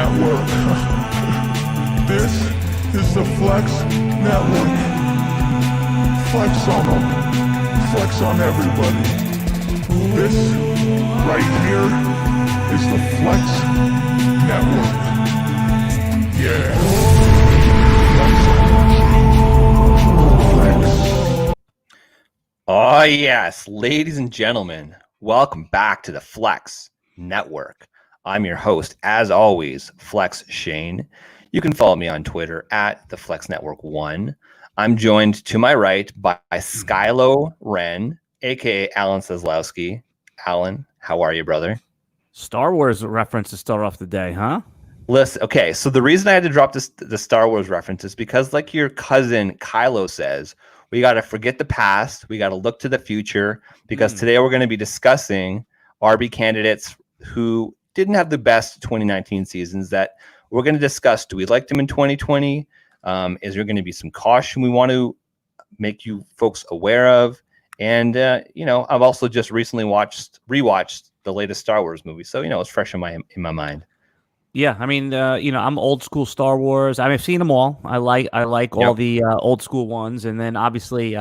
Network. This is the Flex Network. Flex on them. Flex on everybody. This right here is the Flex Network. Yeah. Flex. Oh, yes, ladies and gentlemen, welcome back to the Flex Network. I'm your host, as always, Flex Shane. You can follow me on Twitter at the Flex Network 1. I'm joined to my right by Skylo Wren, aka Alan Seslowski. Alan, how are you, brother? Star Wars reference to start off the day, huh? Listen, okay, so the reason I had to drop the Star Wars reference is because, like your cousin Kylo says, we got to forget the past. We got to look to the future, because today we're going to be discussing RB candidates who didn't have the best 2019 seasons that we're going to discuss. Do we like them in 2020? Is there going to be some caution we want to make you folks aware of? And, I've also just recently rewatched the latest Star Wars movie. So, it's fresh in my mind. Yeah, I mean, I'm old school Star Wars. I've seen them all. I like all the old school ones, and then obviously,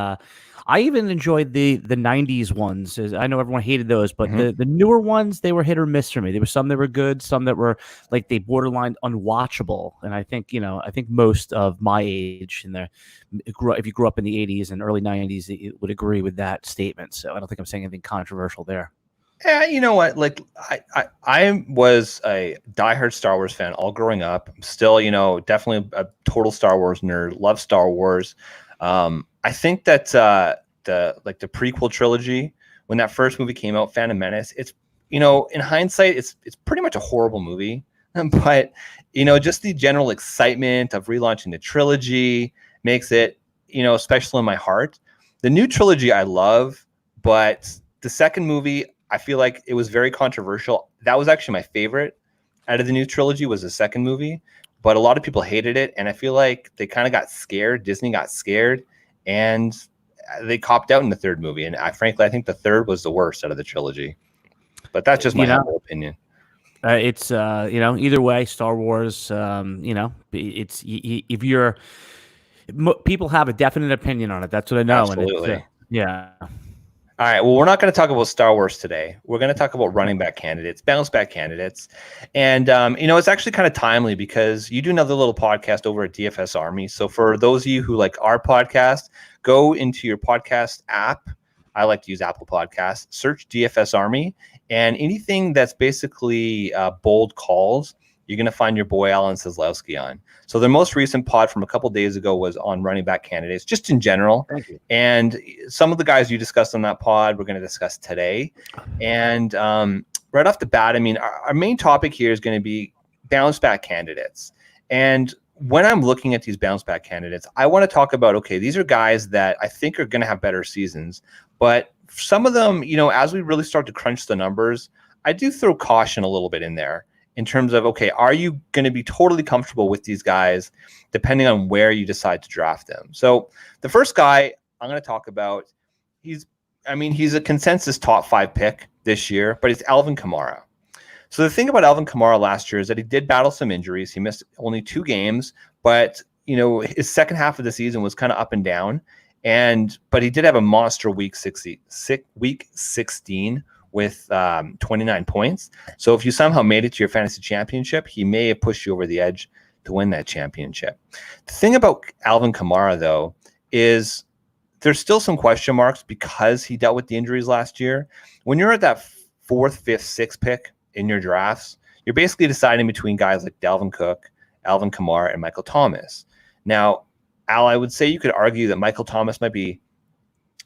I even enjoyed the '90s ones. I know everyone hated those, but the newer ones, they were hit or miss for me. There were some that were good, some that were like they borderline unwatchable. And I think most of my age if you grew up in the '80s and early '90s, it would agree with that statement. So I don't think I'm saying anything controversial there. Yeah, you know what? Like, I was a diehard Star Wars fan all growing up. I'm still, definitely a total Star Wars nerd. Love Star Wars. I think that the prequel trilogy, when that first movie came out, Phantom Menace, it's in hindsight, it's pretty much a horrible movie. But just the general excitement of relaunching the trilogy makes it, special in my heart. The new trilogy I love, but the second movie, I feel like it was very controversial. That was actually my favorite out of the new trilogy, was the second movie, but a lot of people hated it. And I feel like they kind of got scared. Disney got scared and they copped out in the third movie. And I think the third was the worst out of the trilogy, but that's just my humble opinion. It's either way, Star Wars, it's if you're people have a definite opinion on it. That's what I know. Absolutely. And yeah. All right. Well, we're not going to talk about Star Wars today. We're going to talk about running back candidates, bounce back candidates. And, it's actually kind of timely because you do another little podcast over at DFS Army. So for those of you who like our podcast, go into your podcast app. I like to use Apple Podcasts. Search DFS Army, and anything that's basically bold calls, you're going to find your boy Alan Seslowski on. So the most recent pod from a couple days ago was on running back candidates, just in general. Thank you. And some of the guys you discussed on that pod, we're going to discuss today. And right off the bat, I mean, our main topic here is going to be bounce back candidates. And when I'm looking at these bounce back candidates, I want to talk about, okay, these are guys that I think are going to have better seasons. But some of them, as we really start to crunch the numbers, I do throw caution a little bit in there. In terms of, okay, are you going to be totally comfortable with these guys depending on where you decide to draft them? So the first guy I'm going to talk about, he's a consensus top 5 pick this year, but it's Alvin Kamara. So the thing about Alvin Kamara last year is that he did battle some injuries. He missed only 2 games, but his second half of the season was kind of up and down. But he did have a monster week 16 with 29 points. So if you somehow made it to your fantasy championship, he may have pushed you over the edge to win that championship. The thing about Alvin Kamara, though, is there's still some question marks because he dealt with the injuries last year. When you're at that 4th, 5th, 6th pick in your drafts, you're basically deciding between guys like Dalvin Cook, Alvin Kamara, and Michael Thomas. Now, Al, I would say you could argue that Michael Thomas might be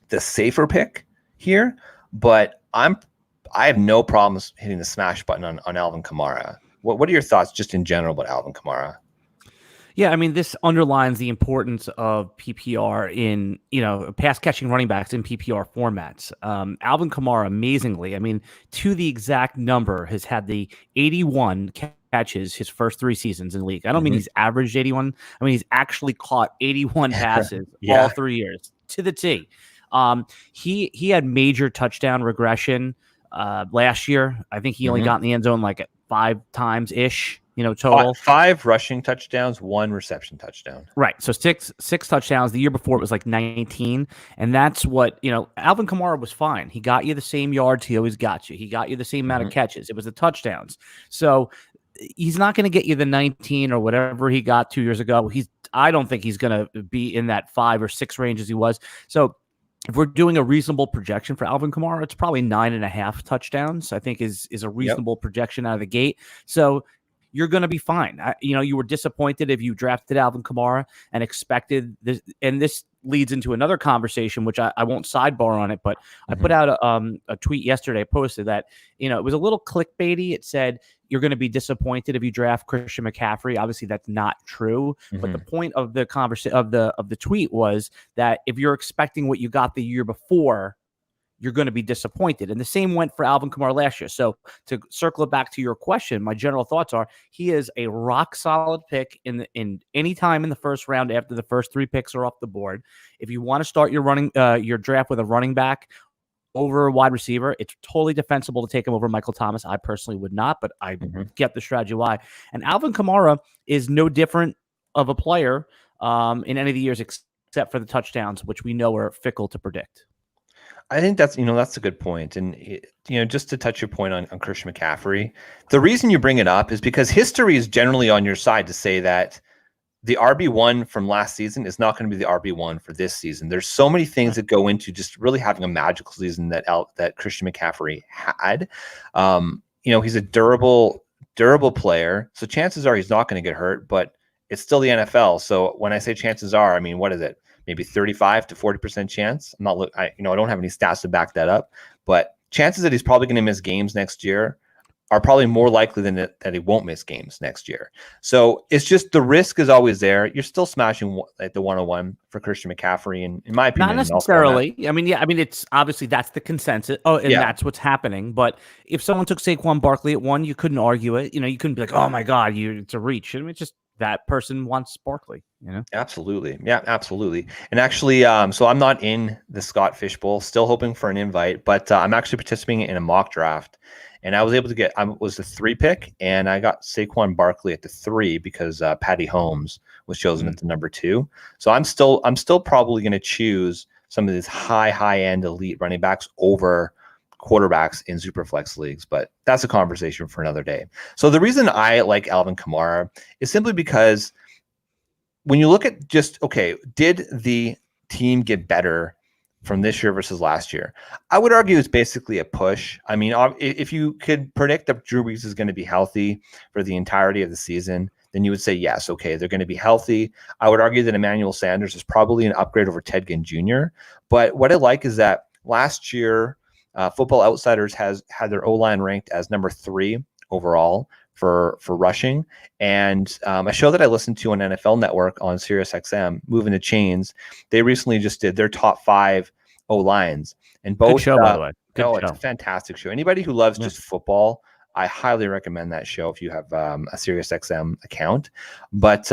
the safer pick here, but I have no problems hitting the smash button on Alvin Kamara. What are your thoughts just in general about Alvin Kamara? Yeah, I mean, this underlines the importance of PPR in, pass catching running backs in PPR formats. Alvin Kamara, amazingly, I mean, to the exact number, has had the 81 catches his first 3 seasons in the league. I don't mean he's averaged 81. I mean, he's actually caught 81 passes all 3 years to the T. He had major touchdown regression last year. I think he only got in the end zone like 5 times ish. total. Five rushing touchdowns, 1 reception touchdown. Right. So six touchdowns. The year before it was like 19. And that's what, Alvin Kamara was fine. He got you the same yards he always got you. He got you the same amount of catches. It was the touchdowns. So he's not going to get you the 19 or whatever he got 2 years ago. I don't think he's going to be in that 5 or 6 range as he was. So if we're doing a reasonable projection for Alvin Kamara, it's probably 9.5 touchdowns, I think is a reasonable projection out of the gate. So you're going to be fine. You were disappointed if you drafted Alvin Kamara and expected this. And this leads into another conversation, which I won't sidebar on it, but I put out a tweet yesterday. I posted that, it was a little clickbaity. It said, you're going to be disappointed if you draft Christian McCaffrey. Obviously, that's not true. But the point of the conversation of the tweet was that if you're expecting what you got the year before, you're going to be disappointed. And the same went for Alvin Kamara last year. So to circle it back to your question, my general thoughts are he is a rock solid pick in any time in the first round after the first 3 picks are off the board. If you want to start your draft with a running back over a wide receiver, it's totally defensible to take him over Michael Thomas. I personally would not, but I get the strategy why. And Alvin Kamara is no different of a player in any of the years except for the touchdowns, which we know are fickle to predict. I think that's a good point. And, just to touch your point on Christian McCaffrey, the reason you bring it up is because history is generally on your side to say that the RB1 from last season is not going to be the RB1 for this season. There's so many things that go into just really having a magical season that Christian McCaffrey had. He's a durable player. So chances are he's not going to get hurt, but it's still the NFL. So when I say chances are, I mean, what is it? Maybe 35 to 40% chance. I don't have any stats to back that up, but chances that he's probably going to miss games next year are probably more likely than that he won't miss games next year. So it's just the risk is always there. You're still smashing at the 101 for Christian McCaffrey, and in my opinion, not necessarily. It's obviously that's the consensus. That's what's happening. But if someone took Saquon Barkley at 1, you couldn't argue it. You couldn't be like, oh my God, it's a reach. It's just that person wants Barkley. Absolutely. Yeah, absolutely. And actually, so I'm not in the Scott Fish Bowl, still hoping for an invite, but I'm actually participating in a mock draft. And I was able to was the 3 pick, and I got Saquon Barkley at the 3 because Patty Holmes was chosen at the number 2. So I'm still probably going to choose some of these high end elite running backs over quarterbacks in Superflex leagues, but that's a conversation for another day. So the reason I like Alvin Kamara is simply because when you look at did the team get better from this year versus last year? I would argue it's basically a push. I mean, if you could predict that Drew Brees is going to be healthy for the entirety of the season, then you would say, yes, okay, they're going to be healthy. I would argue that Emmanuel Sanders is probably an upgrade over Ted Ginn Jr. But what I like is that last year, Football Outsiders has had their O-line ranked as number 3 overall for rushing. And a show that I listened to on NFL Network on SiriusXM, Moving the Chains, they recently just did their top 5 O-lines. And both good show, by the way. It's a fantastic show. Anybody who loves just football, I highly recommend that show if you have a SiriusXM account. But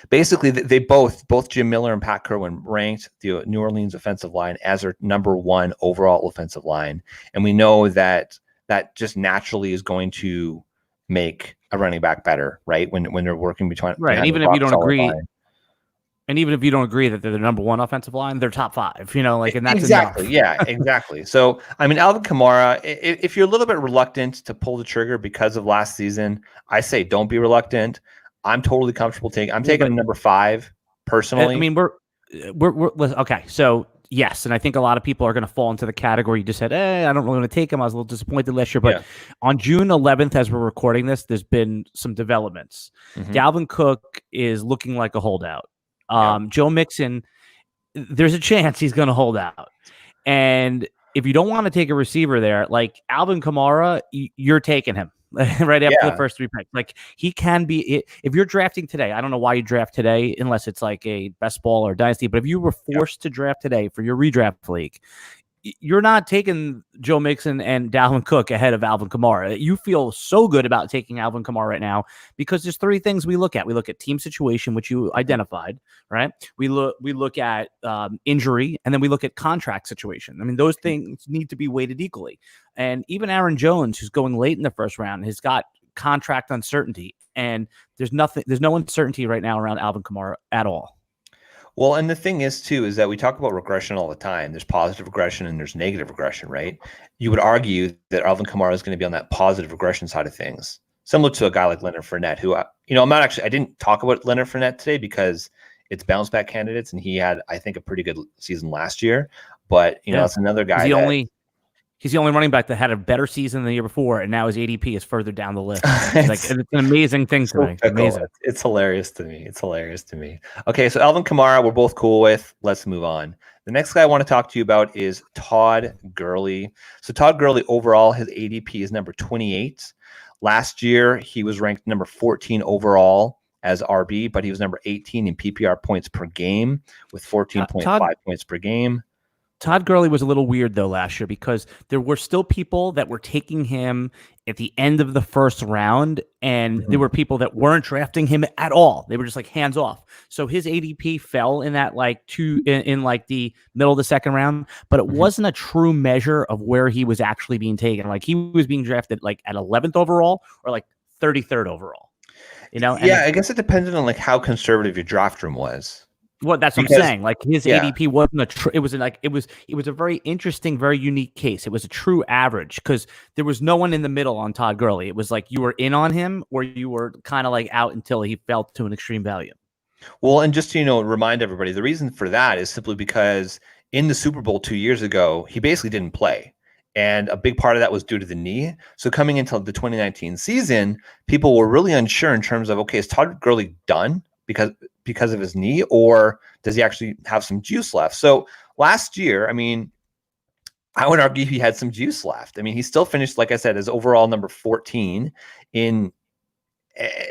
basically, they both Jim Miller and Pat Kerwin ranked the New Orleans offensive line as their number 1 overall offensive line. And we know that just naturally is going to make a running back better, right? When they're working between right. And even if you don't agree, that they're the number 1 offensive line, they're top 5. And that's exactly enough. Yeah, exactly. So I mean, Alvin Kamara, if you're a little bit reluctant to pull the trigger because of last season, I say don't be reluctant. I'm totally comfortable taking him number 5 personally. I mean, we're okay. So yes, and I think a lot of people are going to fall into the category you just said, I don't really want to take him. I was a little disappointed last year. But on June 11th, as we're recording this, there's been some developments. Dalvin Cook is looking like a holdout. Joe Mixon, there's a chance he's going to hold out. And if you don't want to take a receiver there, like Alvin Kamara, you're taking him. Right after the first 3 picks. Like he can be, if you're drafting today, I don't know why you draft today unless it's like a best ball or dynasty, but if you were forced to draft today for your redraft league, you're not taking Joe Mixon and Dalvin Cook ahead of Alvin Kamara. You feel so good about taking Alvin Kamara right now because there's 3 things we look at. We look at team situation, which you identified, right? We look at injury, and then we look at contract situation. I mean, those things need to be weighted equally. And even Aaron Jones, who's going late in the first round, has got contract uncertainty, and there's no uncertainty right now around Alvin Kamara at all. Well, and the thing is too, is that we talk about regression all the time. There's positive regression and there's negative regression, right? You would argue that Alvin Kamara is going to be on that positive regression side of things, similar to a guy like Leonard Fournette, who, I didn't talk about Leonard Fournette today because it's bounce back candidates, and he had, I think, a pretty good season last year. But that's another guy. He's the only running back that had a better season than the year before, and now his ADP is further down the list. It's an amazing thing to me. Amazing. It's hilarious to me. Okay, so Alvin Kamara, we're both cool with. Let's move on. The next guy I want to talk to you about is Todd Gurley. So Todd Gurley, overall, his ADP is number 28. Last year, he was ranked number 14 overall as RB, but he was number 18 in PPR points per game with 14.5 points per game. Todd Gurley was a little weird, though, last year because there were still people that were taking him at the end of the first round, and there were people that weren't drafting him at all. They were just like hands off. So his ADP fell in that in the middle of the second round, but it wasn't a true measure of where he was actually being taken. Like he was being drafted like at 11th overall or like 33rd overall. And I guess it depended on like how conservative your draft room was. Well, that's what I'm saying. Like his ADP wasn't it was a very interesting, very unique case. It was a true average because there was no one in the middle on Todd Gurley. It was like you were in on him or you were kind of like out until he fell to an extreme value. Well, and just to remind everybody, the reason for that is simply because in the Super Bowl 2 years ago, he basically didn't play. And a big part of that was due to the knee. So coming into the 2019 season, people were really unsure in terms of, okay, is Todd Gurley done because of his knee, or does he actually have some juice left? So last year, I would argue he had some juice left. He still finished, like I said, as overall number 14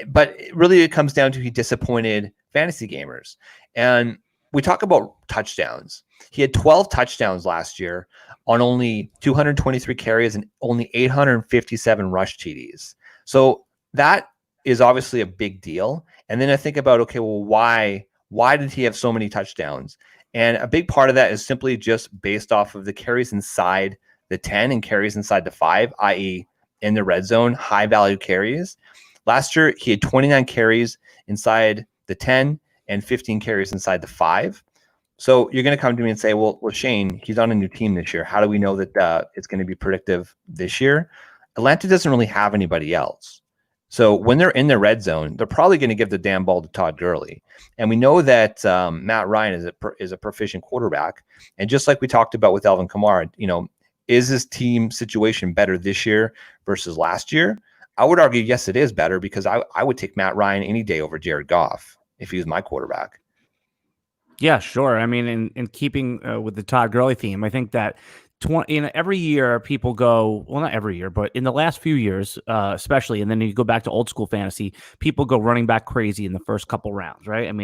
but really it comes down to he disappointed fantasy gamers. And we talk about touchdowns. He had 12 touchdowns last year on only 223 carries and only 857 rush TDs. So that is obviously a big deal. And then I think about, okay, well, why did he have so many touchdowns? And a big part of that is simply just based off of the carries inside the 10 and carries inside the 5, i.e. in the red zone, high value carries. Last year, he had 29 carries inside the 10 and 15 carries inside the 5. So you're going to come to me and say, well, Shane, he's on a new team this year. How do we know that it's going to be predictive this year? Atlanta doesn't really have anybody else. So when they're in the red zone, they're probably going to give the damn ball to Todd Gurley. And we know that Matt Ryan is a proficient quarterback. And just like we talked about with Alvin Kamara, is his team situation better this year versus last year? I would argue, yes, it is better because I would take Matt Ryan any day over Jared Goff if he was my quarterback. Yeah, sure. In keeping with the Todd Gurley theme, I think that every year people go, well, not every year, but in the last few years, especially, and then you go back to old school fantasy, people go running back crazy in the first couple rounds, right?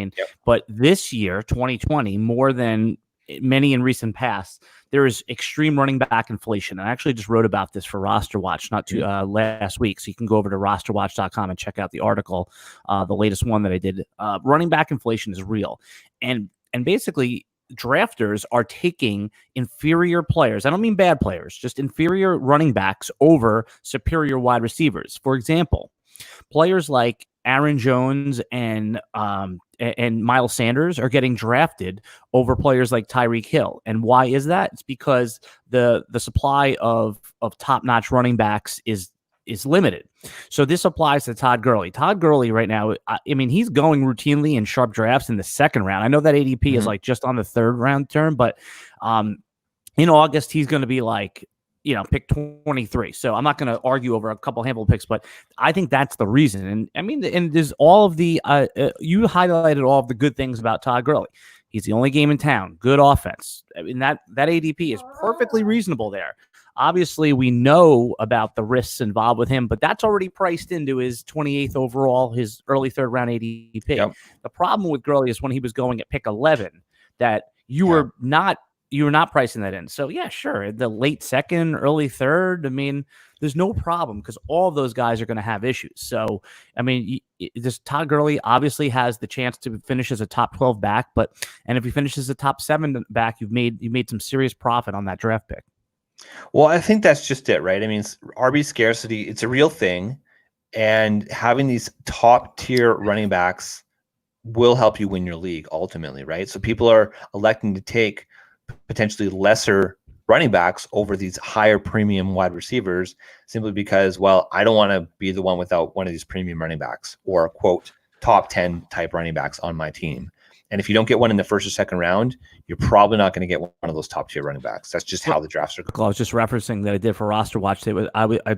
But this year, 2020, more than many in recent past, there is extreme running back inflation. I actually just wrote about this for Roster Watch last week. So you can go over to rosterwatch.com and check out the article, the latest one that I did. Running back inflation is real. And basically, drafters are taking inferior players. I don't mean bad players, just inferior running backs over superior wide receivers. For example, players like Aaron Jones and Miles Sanders are getting drafted over players like Tyreek Hill. And why is that? It's because the supply of top-notch running backs is limited. So this applies to Todd Gurley. Todd Gurley right now, he's going routinely in sharp drafts in the second round. I know that ADP is like just on the third round term, but in August, he's going to be like, pick 23. So I'm not going to argue over a couple handful of picks, but I think that's the reason. And there's all of the, you highlighted all of the good things about Todd Gurley. He's the only game in town, good offense. That ADP is perfectly reasonable there. Obviously, we know about the risks involved with him, but that's already priced into his 28th overall, his early third round ADP. Yep. The problem with Gurley is when he was going at pick 11, that you were not pricing that in. So yeah, sure, the late second, early third. There's no problem because all of those guys are going to have issues. So this Todd Gurley obviously has the chance to finish as a top 12 back, and if he finishes a top 7 back, you've made some serious profit on that draft pick. Well, I think that's just it, right? RB scarcity, it's a real thing. And having these top tier running backs will help you win your league ultimately, right? So people are electing to take potentially lesser running backs over these higher premium wide receivers simply because, well, I don't want to be the one without one of these premium running backs or quote top 10 type running backs on my team. And if you don't get one in the first or second round, you're probably not going to get one of those top tier running backs. That's just how the drafts are going. I was just referencing that I did for roster watch today.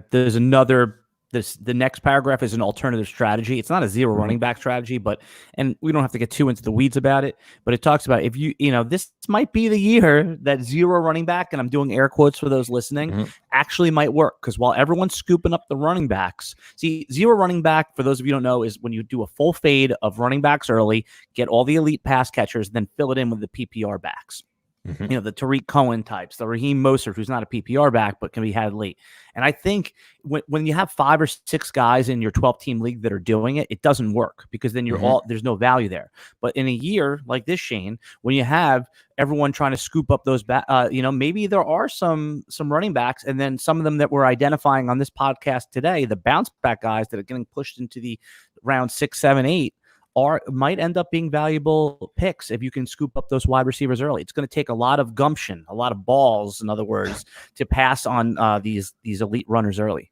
There's another. The next paragraph is an alternative strategy. It's not a zero running back strategy, and we don't have to get too into the weeds about it, but it talks about if this might be the year that zero running back, and I'm doing air quotes for those listening, actually might work. Because while everyone's scooping up the running backs, see, zero running back, for those of you who don't know, is when you do a full fade of running backs early, get all the elite pass catchers, then fill it in with the PPR backs. The Tariq Cohen types, the Raheem Mostert, who's not a PPR back, but can be had late. And I think when you have 5 or 6 guys in your 12-team league that are doing it, it doesn't work because then there's no value there. But in a year like this, Shane, when you have everyone trying to scoop up those maybe there are some running backs, and then some of them that we're identifying on this podcast today, the bounce back guys that are getting pushed into the round 6, 7, 8. Might end up being valuable picks if you can scoop up those wide receivers early. It's going to take a lot of gumption, a lot of balls, in other words, to pass on these elite runners early.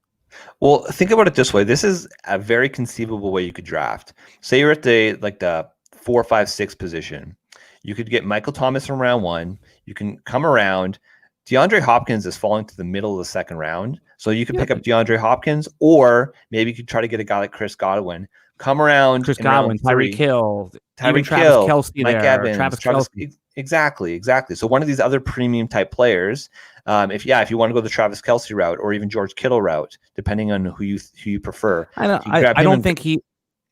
Well, think about it this way. This is a very conceivable way you could draft. Say you're at the 4, 5, 6 position. You could get Michael Thomas in round 1. You can come around. DeAndre Hopkins is falling to the middle of the second round. So you could pick up DeAndre Hopkins, or maybe you could try to get a guy like Chris Godwin. Come around. Chris Godwin, Tyreek Hill, Travis Kelce, Mike Evans, Travis Kelce. Exactly. So one of these other premium type players, if you want to go the Travis Kelce route or even George Kittle route, depending on who you prefer. I don't think he.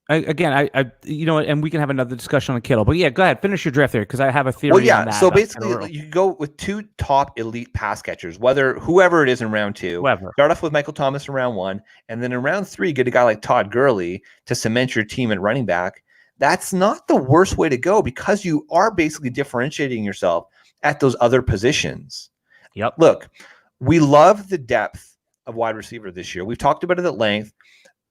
And we can have another discussion on Kittle. But yeah, go ahead, finish your draft there because I have a theory. On that. So basically, you go with 2 top elite pass catchers, whoever it is in round 2. Start off with Michael Thomas in round 1, and then in round 3, get a guy like Todd Gurley to cement your team at running back. That's not the worst way to go because you are basically differentiating yourself at those other positions. Yep. Look, we love the depth of wide receiver this year. We've talked about it at length.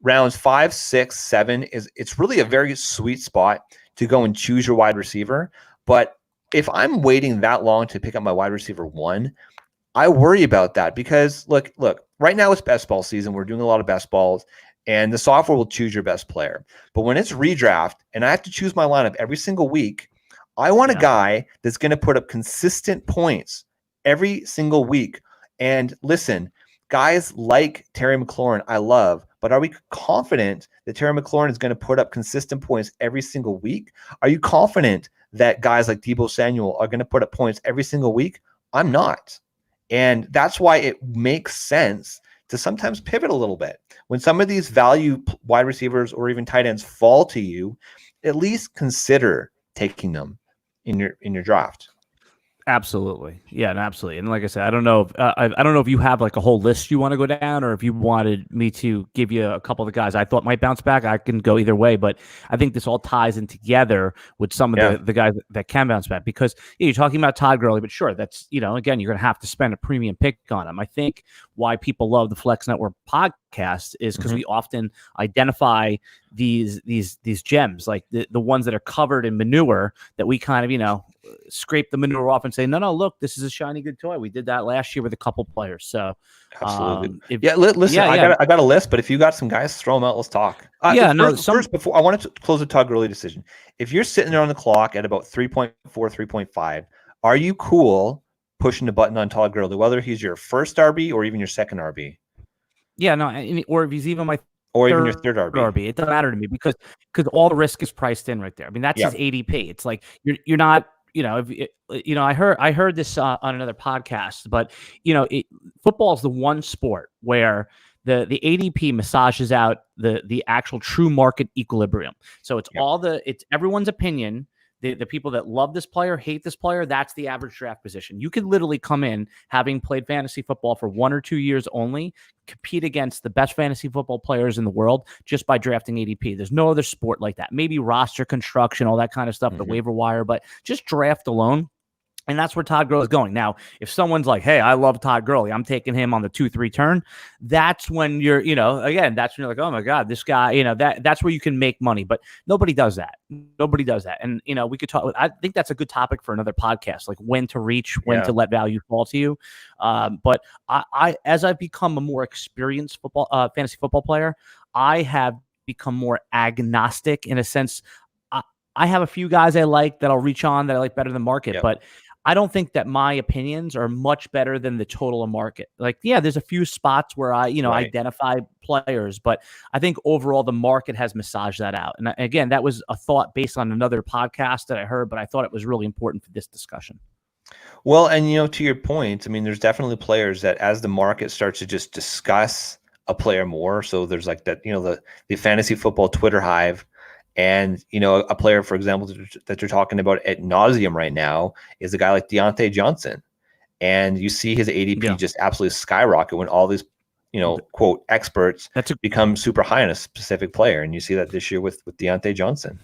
Rounds 5, 6, 7 it's really a very sweet spot to go and choose your wide receiver. But if I'm waiting that long to pick up my wide receiver 1, I worry about that because look, right now it's best ball season. We're doing a lot of best balls, and the software will choose your best player. But when it's redraft and I have to choose my lineup every single week, I want a guy that's going to put up consistent points every single week. And listen, guys like Terry McLaurin, I love. But are we confident that Terry McLaurin is going to put up consistent points every single week? Are you confident that guys like Deebo Samuel are going to put up points every single week? I'm not. And that's why it makes sense to sometimes pivot a little bit. When some of these value wide receivers or even tight ends fall to you, at least consider taking them in your draft. Absolutely. Yeah, absolutely. And like I said, I don't know if I don't know if you have like a whole list you want to go down, or if you wanted me to give you a couple of the guys I thought might bounce back. I can go either way, but I think this all ties in together with some of the guys that can bounce back because you're talking about Todd Gurley, but sure, that's, again, you're going to have to spend a premium pick on him. I think why people love the Flex Network podcast is because we often identify these gems, like the ones that are covered in manure that we kind of, scrape the manure off and say, no, look, this is a shiny good toy. We did that last year with a couple players. So absolutely. Listen, I got a list, but if you got some guys, throw them out. Let's talk. First, before I wanted to close the Todd Gurley decision. If you're sitting there on the clock at about 3.4, 3.5, are you cool pushing the button on Todd Gurley, whether he's your first RB or even your second RB? Yeah, no, or if he's even my even your third RB. It doesn't matter to me because all the risk is priced in right there. I mean, that's his ADP. It's like you're not. I heard this on another podcast, but football is the one sport where the ADP massages out the actual true market equilibrium. So it's it's everyone's opinion. The people that love this player, hate this player, that's the average draft position. You could literally come in having played fantasy football for 1 or 2 years only, compete against the best fantasy football players in the world just by drafting ADP. There's no other sport like that. Maybe roster construction, all that kind of stuff, the waiver wire, but just draft alone. And that's where Todd Gurley is going. Now, if someone's like, hey, I love Todd Gurley, I'm taking him on the 2-3 turn, that's when you're, again, that's when you're like, oh my God, this guy, that's where you can make money. But nobody does that. Nobody does that. And, we could talk, I think that's a good topic for another podcast, like when to reach, when to let value fall to you. But I as I've become a more experienced fantasy football player, I have become more agnostic in a sense. I have a few guys I like that I'll reach on that I like better than market, but I don't think that my opinions are much better than the total of market. Like, yeah, there's a few spots where I, identify players, but I think overall the market has massaged that out. And again, that was a thought based on another podcast that I heard, but I thought it was really important for this discussion. Well, and to your point, I mean, there's definitely players that as the market starts to just discuss a player more, so there's like that, the fantasy football Twitter hive. And, a player, for example, that you're talking about at nauseum right now is a guy like Deontay Johnson. And you see his ADP just absolutely skyrocket when all these, quote, experts become super high on a specific player. And you see that this year with Deontay Johnson.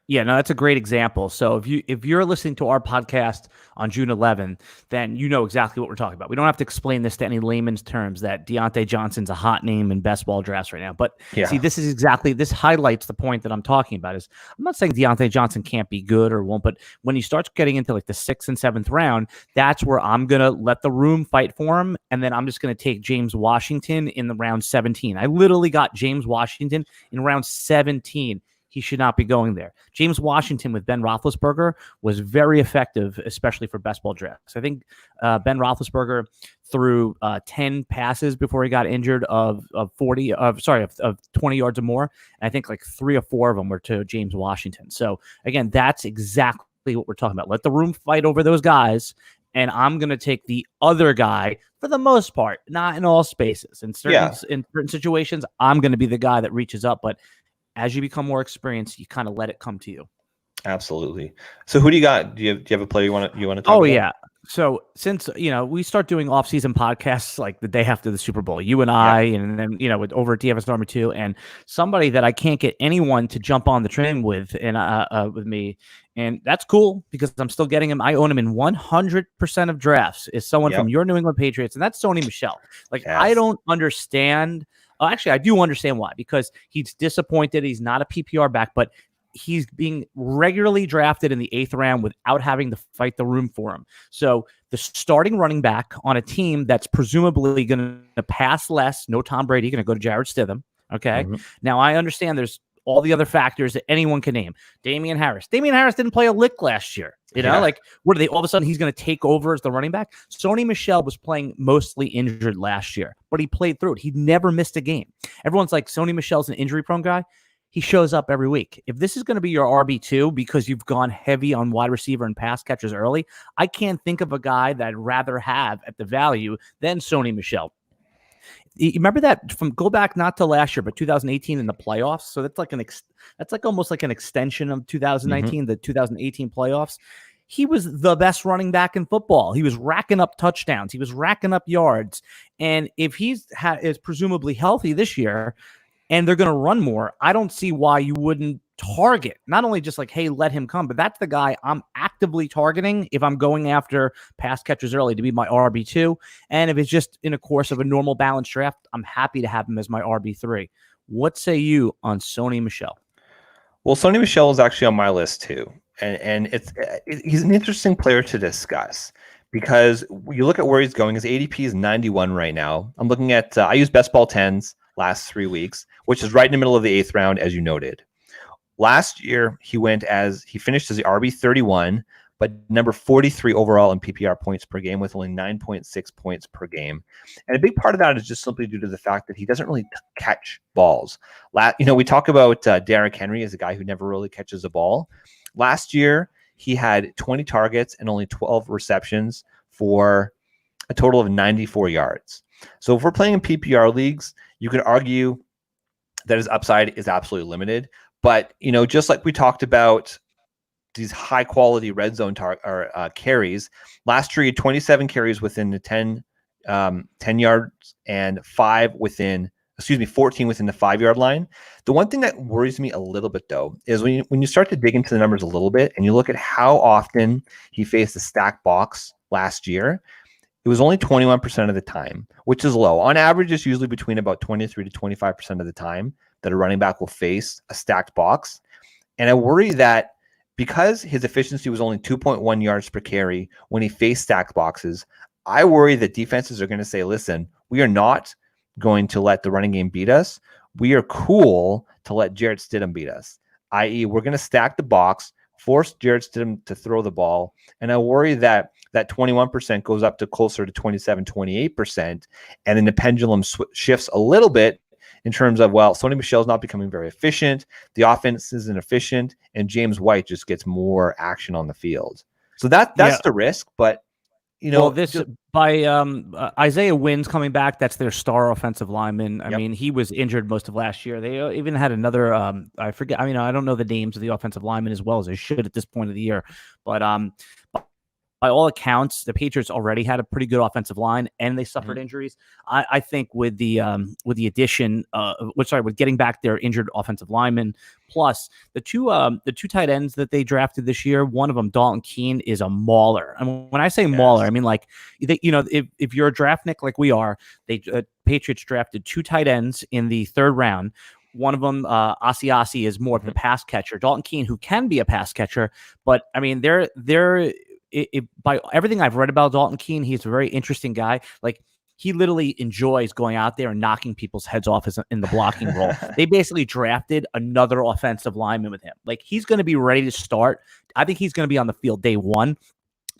Yeah, no, that's a great example. So if you're listening to our podcast on June 11th, then you know exactly what we're talking about. We don't have to explain this to any layman's terms that Deontay Johnson's a hot name in best ball drafts right now. But see, this highlights the point that I'm talking about. Is I'm not saying Deontay Johnson can't be good or won't, but when he starts getting into like the 6th and 7th round, that's where I'm gonna let the room fight for him, and then I'm just gonna take James Washington in the round 17. I literally got James Washington in round 17. He should not be going there. James Washington with Ben Roethlisberger was very effective, especially for best ball drafts. I think Ben Roethlisberger threw 10 passes before he got injured of 20 yards or more. And I think like 3 or 4 of them were to James Washington. So again, that's exactly what we're talking about. Let the room fight over those guys. And I'm going to take the other guy for the most part, not in all spaces. In certain situations, I'm going to be the guy that reaches up. But as you become more experienced, you kind of let it come to you. Absolutely. So who do you got? Do you have a player you want to talk about? Oh, yeah. So since, we start doing off-season podcasts like the day after the Super Bowl, you and I, and then, with over at DFS Army 2, and somebody that I can't get anyone to jump on the train with with me. And that's cool because I'm still getting him. I own him in 100% of drafts is someone from your New England Patriots. And that's Sony Michel. I don't understand. Actually, I do understand why, because he's disappointed. He's not a PPR back, but he's being regularly drafted in the 8th round without having to fight the room for him. So the starting running back on a team that's presumably going to pass less, no Tom Brady, going to go to Jarrett Stidham. Okay. Mm-hmm. Now I understand there's all the other factors that anyone can name. Damian Harris. Damian Harris didn't play a lick last year. What are they? All of a sudden, he's going to take over as the running back? Sony Michel was playing mostly injured last year, but he played through it. He never missed a game. Everyone's like, Sony Michel's an injury-prone guy. He shows up every week. If this is going to be your RB2 because you've gone heavy on wide receiver and pass catchers early, I can't think of a guy that I'd rather have at the value than Sony Michel. You remember that go back not to last year, but 2018 in the playoffs. So that's like almost like an extension of 2019, the 2018 playoffs. He was the best running back in football. He was racking up touchdowns. He was racking up yards. And if is presumably healthy this year and they're going to run more, I don't see why you wouldn't target, not only just like, hey, let him come, but that's the guy I'm actively targeting if I'm going after pass catchers early to be my RB2. And if it's just in a course of a normal balanced draft, I'm happy to have him as my RB3. What say you on Sony Michel? Well, Sony Michel is actually on my list too. And he's an interesting player to discuss because you look at where he's going. His ADP is 91 right now. I'm looking at, I use Best Ball 10s last 3 weeks, which is right in the middle of the 8th round, as you noted. Last year, he finished as the RB31, but number 43 overall in PPR points per game with only 9.6 points per game. And a big part of that is just simply due to the fact that he doesn't really catch balls. We talk about Derrick Henry as a guy who never really catches a ball. Last year, he had 20 targets and only 12 receptions for a total of 94 yards. So if we're playing in PPR leagues, you could argue that his upside is absolutely limited. But, just like we talked about these high quality red zone carries, last year he had 27 carries within the 10 yards and 5 within 14 within the 5-yard line. The one thing that worries me a little bit, though, is when you start to dig into the numbers a little bit and you look at how often he faced a stacked box last year, it was only 21% of the time, which is low. On average, it's usually between about 23 to 25% of the time that a running back will face a stacked box. And I worry that because his efficiency was only 2.1 yards per carry when he faced stacked boxes, I worry that defenses are going to say, listen, we are not going to let the running game beat us. We are cool to let Jarrett Stidham beat us, i.e. we're going to stack the box, force Jarrett Stidham to throw the ball. And I worry that 21% goes up to closer to 27, 28%. And then the pendulum shifts a little bit in terms of, well, Sony Michel's not becoming very efficient. The offense isn't efficient. And James White just gets more action on the field. So that's the risk. But, by Isaiah Wynn's coming back, that's their star offensive lineman. I mean, he was injured most of last year. They even had another, I forget. I mean, I don't know the names of the offensive linemen as well as they should at this point of the year. But by all accounts, the Patriots already had a pretty good offensive line, and they suffered injuries. I think with the addition, with getting back their injured offensive linemen, plus the two tight ends that they drafted this year, one of them, Dalton Keene, is a mauler. I mean, when I say mauler, I mean like if you're a draftnik like we are, Patriots drafted 2 tight ends in the 3rd round. One of them, Asiasi, is more of the pass catcher. Dalton Keene, who can be a pass catcher, but I mean, by everything I've read about Dalton Keene, he's a very interesting guy. Like, he literally enjoys going out there and knocking people's heads off in the blocking role. They basically drafted another offensive lineman with him. Like, he's going to be ready to start. I think he's going to be on the field day one,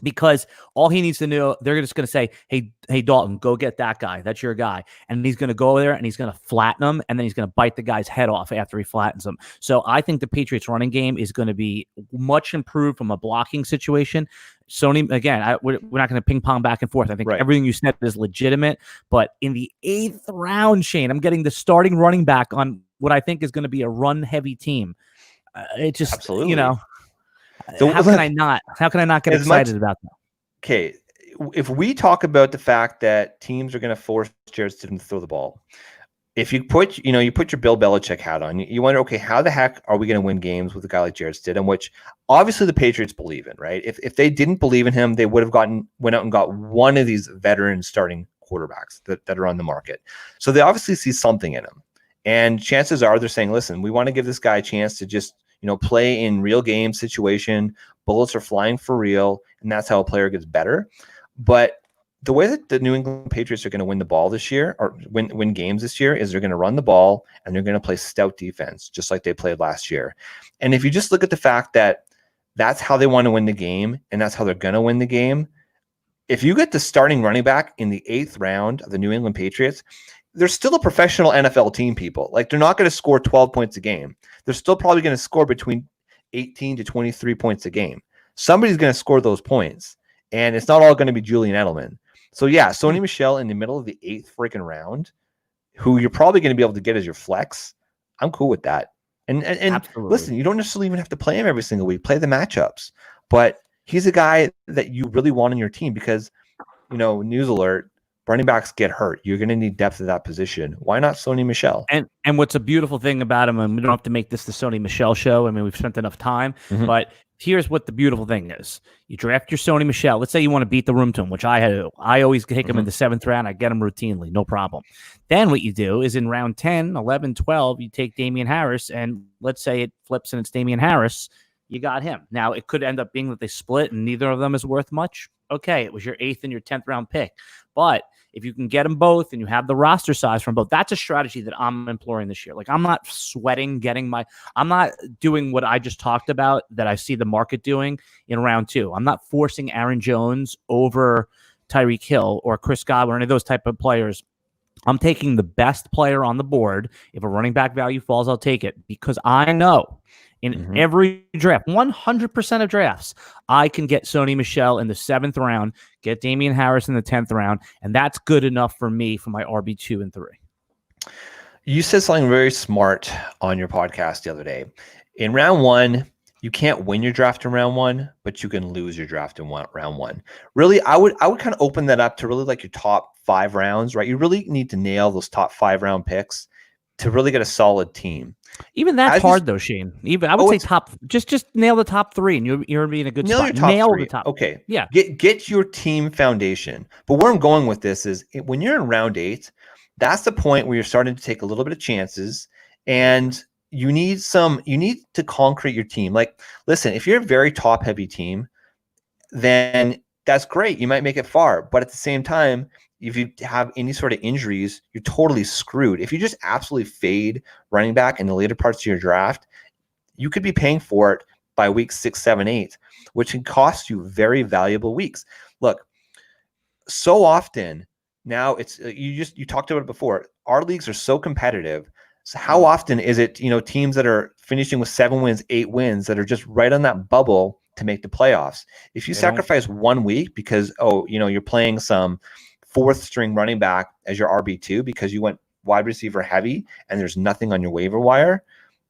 because all he needs to know, they're just going to say, hey, Dalton, go get that guy. That's your guy. And he's going to go there and he's going to flatten him, and then he's going to bite the guy's head off after he flattens him. So I think the Patriots running game is going to be much improved from a blocking situation. Sony, again, we're not going to ping pong back and forth. I think everything you said is legitimate, but in the 8th round, Shane, I'm getting the starting running back on what I think is going to be a run heavy team. It just, absolutely. So how can I not get excited about that? Okay, if we talk about the fact that teams are going to force Jarrett Stidham to throw the ball, if you put your Bill Belichick hat on, you wonder, okay, how the heck are we going to win games with a guy like Jarrett Stidham, which obviously the Patriots believe in, right? If they didn't believe in him, they would have went out and got one of these veteran starting quarterbacks that are on the market. So they obviously see something in him, and chances are they're saying, listen, we want to give this guy a chance to just play in real game situation. Bullets are flying for real, and that's how a player gets better. But the way that the New England Patriots are going to win the ball this year, or win games this year, is they're going to run the ball and they're going to play stout defense, just like they played last year. And if you just look at the fact that that's how they want to win the game, and that's how they're going to win the game, if you get the starting running back in the 8th round of the New England Patriots, they're still a professional NFL team, people. Like, they're not going to score 12 points a game. They're still probably going to score between 18 to 23 points a game. Somebody's going to score those points, and it's not all going to be Julian Edelman. So yeah, Sony Michel in the middle of the 8th freaking round, who you're probably going to be able to get as your flex. I'm cool with that. And listen, you don't necessarily even have to play him every single week. Play the matchups, but he's a guy that you really want on your team because, news alert, running backs get hurt. You're going to need depth at that position. Why not Sony Michel? And what's a beautiful thing about him, and we don't have to make this the Sony Michel show. I mean, we've spent enough time, but here's what the beautiful thing is. You draft your Sony Michel. Let's say you want to beat the room to him, which I always take him in the 7th round. I get him routinely, no problem. Then what you do is in round 10, 11, 12, you take Damian Harris, and let's say it flips and it's Damian Harris. You got him. Now, it could end up being that they split and neither of them is worth much. Okay, it was your 8th and your 10th round pick. But if you can get them both and you have the roster size from both, that's a strategy that I'm employing this year. Like, I'm not sweating I'm not doing what I just talked about that I see the market doing in round 2. I'm not forcing Aaron Jones over Tyreek Hill or Chris Godwin or any of those type of players. I'm taking the best player on the board. If a running back value falls, I'll take it because I know in every draft, 100% of drafts, I can get Sony Michel in the 7th round, get Damian Harris in the 10th round, and that's good enough for me for my RB2 and 3. You said something very smart on your podcast the other day. In round 1, you can't win your draft in round one, but you can lose your draft in round one. Really, I would kind of open that up to really like your top 5 rounds, right? You really need to nail those top 5 round picks to really get a solid team. Even that's hard though, Shane. Even I would say top, just nail the top 3, and you're gonna be in a good nail spot. Your top nail 3. the top. Okay, yeah. Get your team foundation. But where I'm going with this is when you're in round 8, that's the point where you're starting to take a little bit of chances, and you need to concrete your team. Like, listen, if you're a very top heavy team, then that's great. You might make it far, but at the same time, if you have any sort of injuries, you're totally screwed. If you just absolutely fade running back in the later parts of your draft, you could be paying for it by week 6, 7, 8, which can cost you very valuable weeks. Look, so often now it's you talked about it before. Our leagues are so competitive. So how often is it, teams that are finishing with 7 wins, 8 wins that are just right on that bubble to make the playoffs? If you sacrifice 1 week because, you're playing some 4th string running back as your RB2 because you went wide receiver heavy and there's nothing on your waiver wire,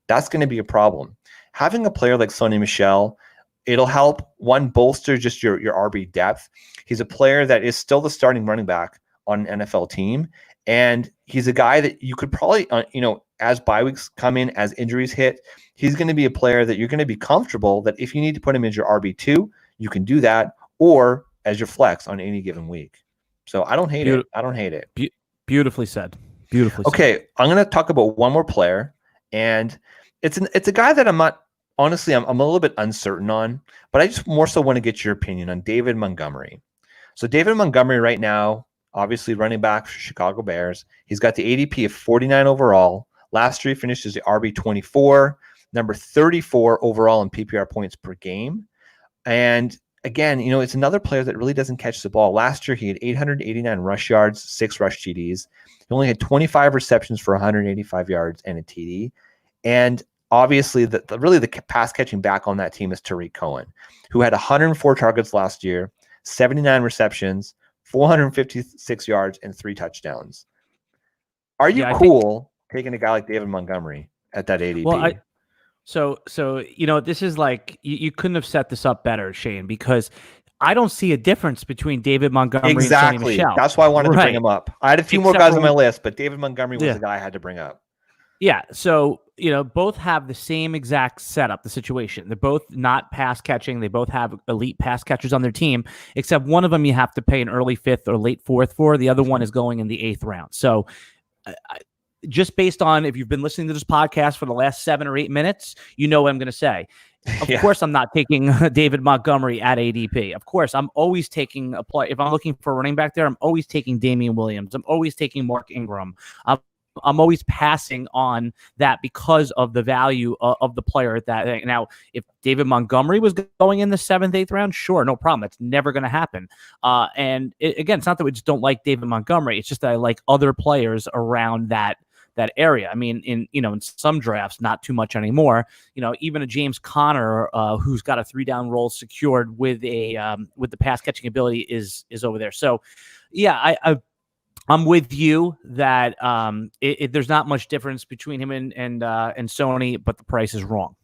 that's going to be a problem. Having a player like Sony Michel, it'll help, one, bolster just your RB depth. He's a player that is still the starting running back on an NFL team. And he's a guy that you could probably, as bye weeks come in, as injuries hit, he's going to be a player that you're going to be comfortable that if you need to put him as your RB2, you can do that, or as your flex on any given week. So I don't hate it. I don't hate it. Beautifully said. Beautifully said. Okay, I'm going to talk about one more player, and it's a guy that I'm not, honestly, I'm a little bit uncertain on, but I just more so want to get your opinion on David Montgomery. So David Montgomery right now, obviously running back for Chicago Bears. He's got the ADP of 49 overall. Last year he finished as the RB24, number 34 overall in PPR points per game. And again, it's another player that really doesn't catch the ball. Last year he had 889 rush yards, 6 rush TDs. He only had 25 receptions for 185 yards and a TD. And obviously, the pass catching back on that team is Tariq Cohen, who had 104 targets last year, 79 receptions, 456 yards, and 3 touchdowns. Are you cool taking a guy like David Montgomery at that ADP? Well, so this is like you couldn't have set this up better, Shane, because I don't see a difference between David Montgomery and Sony Michel. That's why I wanted to bring him up. I had a few more guys on my list, but David Montgomery was the guy I had to bring up. Yeah, so both have the same exact setup, the situation. They're both not pass catching. They both have elite pass catchers on their team, except one of them you have to pay an early 5th or late 4th for. The other one is going in the 8th round. So just based on if you've been listening to this podcast for the last 7 or 8 minutes, you know what I'm going to say. Of course, I'm not taking David Montgomery at ADP. Of course, I'm always taking a play. If I'm looking for a running back there, I'm always taking Damian Williams. I'm always taking Mark Ingram. I'm always passing on that because of the value of the player. That now, if David Montgomery was going in the 7th, 8th round, sure, no problem. That's never going to happen. And again, it's not that we just don't like David Montgomery. It's just that I like other players around that area. I mean, in some drafts, not too much anymore. Even a James Conner, who's got a 3-down role secured with the pass catching ability, is over there. So, yeah, I'm with you that there's not much difference between him and Sony, but the price is wrong.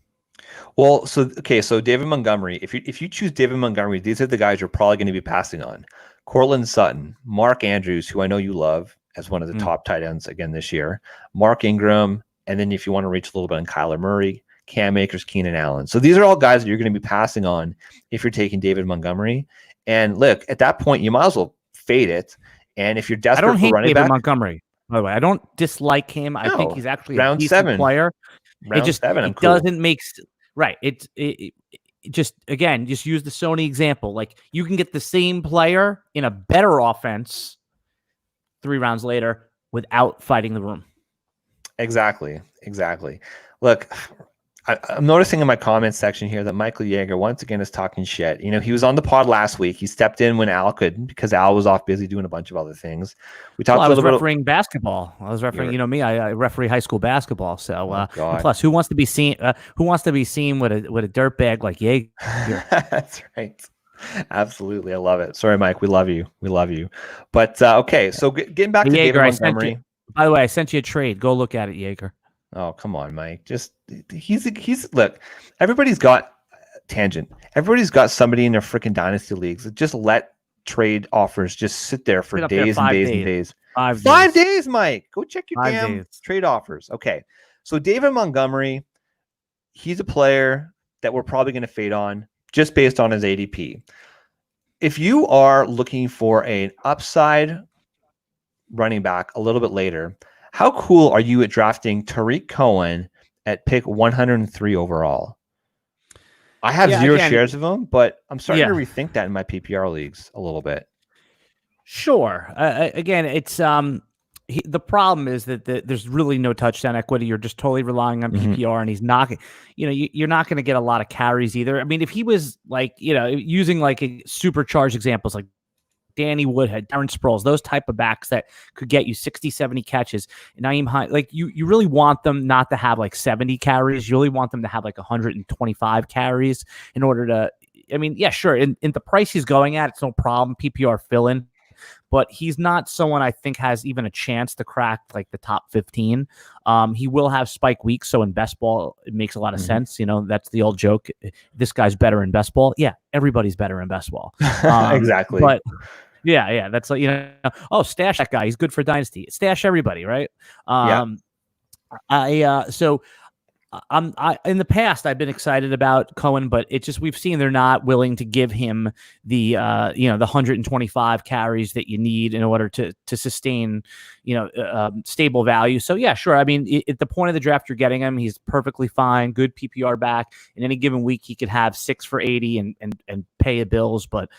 Well, so David Montgomery, if you choose David Montgomery, these are the guys you're probably going to be passing on: Cortland Sutton, Mark Andrews, who I know you love as one of the top tight ends again this year, Mark Ingram, and then if you want to reach a little bit on Kyler Murray, Cam Akers, Keenan Allen. So these are all guys that you're going to be passing on if you're taking David Montgomery. And look, at that point, you might as well fade it. And if you're desperate for running back, I don't hate David Montgomery. By the way, I don't dislike him. I think he's actually a decent 7 player. Round 7, it doesn't make right. It just use the Sony example. Like, you can get the same player in a better offense 3 rounds later without fighting the room. Exactly. Look, I'm noticing in my comments section here that Michael Yeager once again is talking shit. He was on the pod last week. He stepped in when Al couldn't because Al was off busy doing a bunch of other things. We talked I a was little bit. Refereeing basketball. I was refereeing. Me. I referee high school basketball. So plus, who wants to be seen? Who wants to be seen with a dirt bag like Yeager? That's right. Absolutely, I love it. Sorry, Mike. We love you. But okay, so getting back to David Montgomery. By the way, I sent you a trade. Go look at it, Yeager. Oh, come on, Mike. Just he's look, everybody's got tangent. Everybody's got somebody in their freaking dynasty leagues. Just let trade offers just sit there for Sit up there days and 5 days and days. days. 5 5 days. days, Mike. Go check your 5 damn days. trade offers. Okay. So David Montgomery, he's a player that we're probably going to fade on just based on his ADP. If you are looking for an upside running back a little bit later, how cool are you at drafting Tariq Cohen at pick 103 overall? I have zero shares of him, but I'm starting to rethink that in my PPR leagues a little bit. Sure. Again, it's the problem is that there's really no touchdown equity. You're just totally relying on PPR, and he's not. You're not going to get a lot of carries either. I mean, if he was like, using like a supercharged examples like Danny Woodhead, Darren Sproles, those type of backs that could get you 60, 70 catches. And Nyheim Hines, like you really want them not to have like 70 carries. You really want them to have like 125 carries in order to, I mean, yeah, sure. In the price he's going at, it's no problem. PPR fill in, but he's not someone I think has even a chance to crack like the top 15. He will have spike weeks. So in best ball, it makes a lot of sense. That's the old joke. This guy's better in best ball. Yeah. Everybody's better in best ball. Exactly. But yeah. That's like, stash that guy. He's good for dynasty. Stash everybody. Right. So in the past I've been excited about Cohen, but it's just, we've seen they're not willing to give him the, the 125 carries that you need in order to sustain, stable value. So yeah, sure. I mean, at the point of the draft, you're getting him. He's perfectly fine. Good PPR back. In any given week, he could have 6 for 80 and pay a bills, but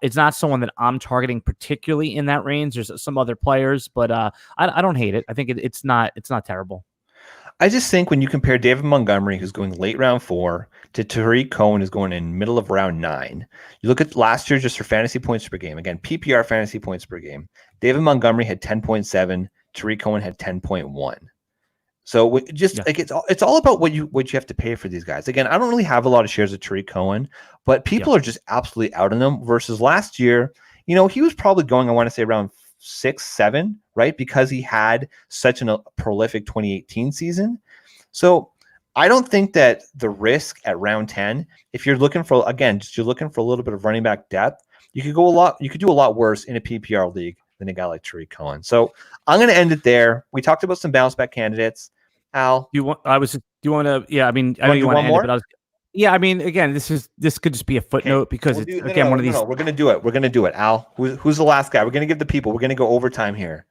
it's not someone that I'm targeting particularly in that range. There's some other players, but I don't hate it. I think it's not terrible. I just think when you compare David Montgomery, who's going late round 4, to Tariq Cohen, who's going in middle of round 9, you look at last year just for fantasy points per game. Again, PPR fantasy points per game. David Montgomery had 10.7. Tariq Cohen had 10.1. So it's all about what you have to pay for these guys. Again, I don't really have a lot of shares of Tariq Cohen, but people are just absolutely out on them. Versus last year, he was probably going, I want to say, around 6, 7, right? Because he had such a prolific 2018 season. So I don't think that the risk at round 10, if you're looking for, again, you're looking for a little bit of running back depth, you could do a lot worse in a PPR league than a guy like Tariq Cohen. So I'm going to end it there. We talked about some bounce back candidates. Al, I know you want to end it, but I mean, again, this could just be a footnote because one of these. No, we're gonna do it. We're gonna do it. Al, who's the last guy? We're gonna give the people. We're gonna go overtime here.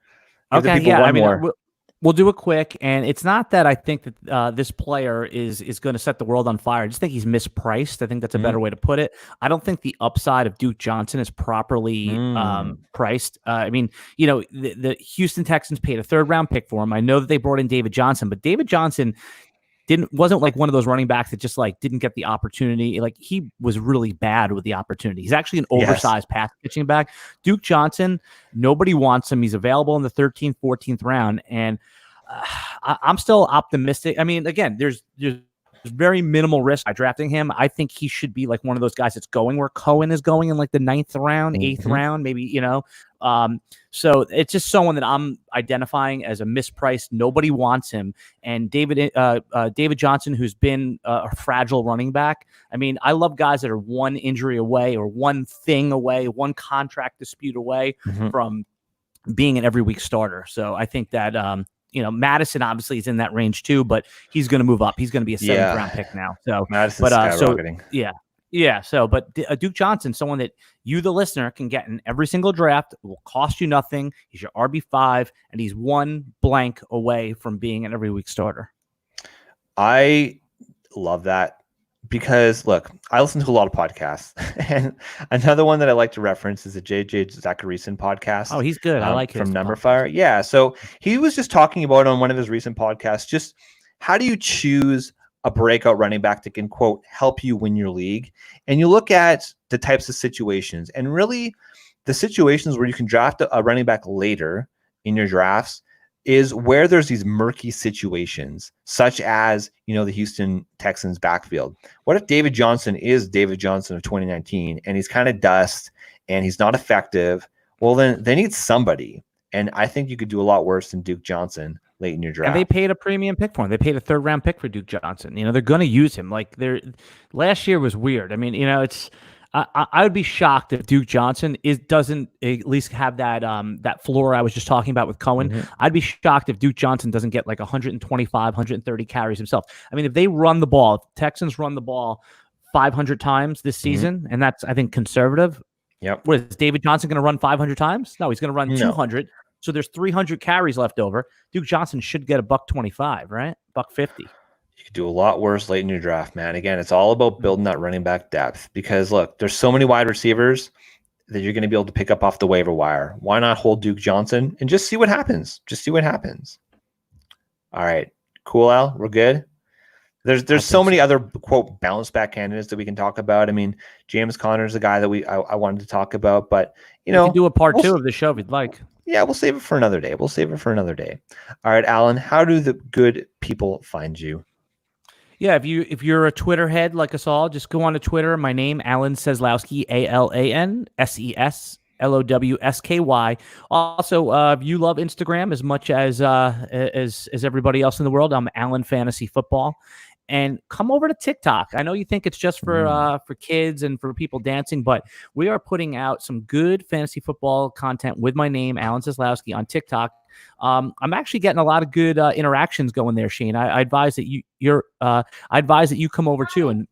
Give the people one more. We'll do it quick, and it's not that I think that this player is going to set the world on fire. I just think he's mispriced. I think that's a better way to put it. I don't think the upside of Duke Johnson is properly priced. I mean, the Houston Texans paid a 3rd-round pick for him. I know that they brought in David Johnson, but David Johnson wasn't like one of those running backs that just like didn't get the opportunity. Like he was really bad with the opportunity. He's actually an oversized pass catching back. Duke Johnson, nobody wants him. He's available in the 13th, 14th round. And I'm still optimistic. I mean, again, there's very minimal risk by drafting him. I think he should be like one of those guys that's going where Cohen is going in like the 9th round, 8th round, maybe, so it's just someone that I'm identifying as a mispriced. Nobody wants him. And David Johnson, who's been a fragile running back. I mean, I love guys that are one injury away or one thing away, one contract dispute away from being an every week starter. So I think that, Madison obviously is in that range too, but he's going to move up. He's going to be a 7th round pick now. So, Madison's skyrocketing. But Duke Johnson, someone that you, the listener, can get in every single draft. It will cost you nothing. He's your RB5, and he's one blank away from being an every week starter. I love that because, look, I listen to a lot of podcasts, and another one that I like to reference is the JJ Zachariason podcast. Oh, he's good. I like his from Numberfire. Yeah, so he was just talking about on one of his recent podcasts, just how do you choose a breakout running back that can, quote, help you win your league. And you look at the types of situations, and really the situations where you can draft a running back later in your drafts is where there's these murky situations, such as, the Houston Texans backfield. What if David Johnson is David Johnson of 2019 and he's kind of dust and he's not effective? Well, then they need somebody And I think you could do a lot worse than Duke Johnson late in your draft. And they paid a premium pick for him. They paid a 3rd round pick for Duke Johnson. You know, they're going to use him. Like last year was weird. I mean, you know, I would be shocked if Duke Johnson doesn't at least have that floor I was just talking about with Cohen. Mhm. I'd be shocked if Duke Johnson doesn't get like 125, 130 carries himself. I mean, if they run the ball, if Texans run the ball 500 times this season, and that's, I think, conservative. Yep. What is David Johnson going to run 500 times? No, he's going to run No. 200. So there's 300 carries left over. Duke Johnson should get $125, right? $150. You could do a lot worse late in your draft, man. Again, it's all about building that running back depth because look, there's so many wide receivers that you're going to be able to pick up off the waiver wire. Why not hold Duke Johnson and just see what happens? Just see what happens. All right. Cool, Al. We're good. There's so many other quote bounce back candidates that we can talk about. I mean, James Conner is the guy that I wanted to talk about, but you know, we can do a part 2 of the show if you'd like. Yeah, we'll save it for another day. All right, Alan, how do the good people find you? Yeah, if you're a Twitter head like us all, just go on to Twitter. My name, Alan Seslowsky, AlanSeslowsky. Also, if you love Instagram as much as everybody else in the world, I'm Alan Fantasy Football. And come over to TikTok. I know you think it's just for kids and for people dancing, but we are putting out some good fantasy football content with my name, Alan Seslowsky, on TikTok. I'm actually getting a lot of good interactions going there, Shane. I advise that you come over too. And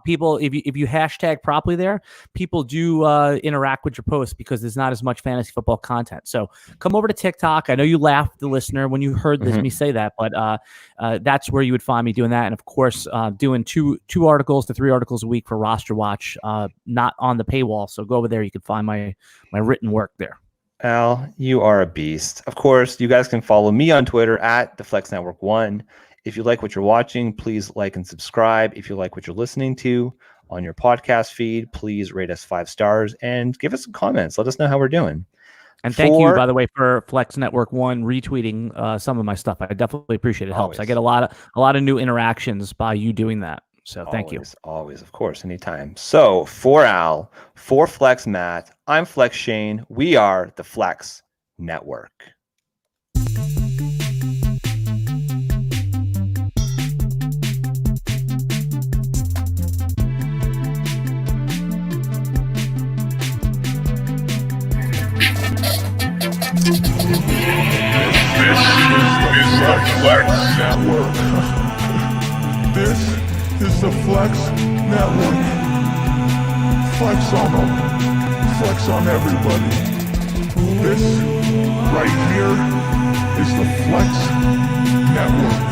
people, if you hashtag properly there, people do interact with your posts because there's not as much fantasy football content. So come over to TikTok. I know you laughed, the listener, when you heard me say that, but that's where you would find me doing that. And of course, doing two articles to 3 articles a week for Roster Watch, not on the paywall. So go over there. You can find my written work there. Al, you are a beast. Of course, you guys can follow me on Twitter at the Flex Network 1. If you like what you're watching, please like and subscribe. If you like what you're listening to on your podcast feed, please rate us 5 stars and give us some comments. Let us know how we're doing. And thank you, by the way, for Flex Network 1 retweeting some of my stuff. I definitely appreciate it. It helps. I get a lot of new interactions by you doing that. So thank you. Always, of course, anytime. So for Al, for Flex Matt, I'm Flex Shane. We are the Flex Network. This is the Flex Network. Flex on them. Flex on everybody. This right here is the Flex Network.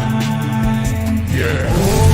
Yeah.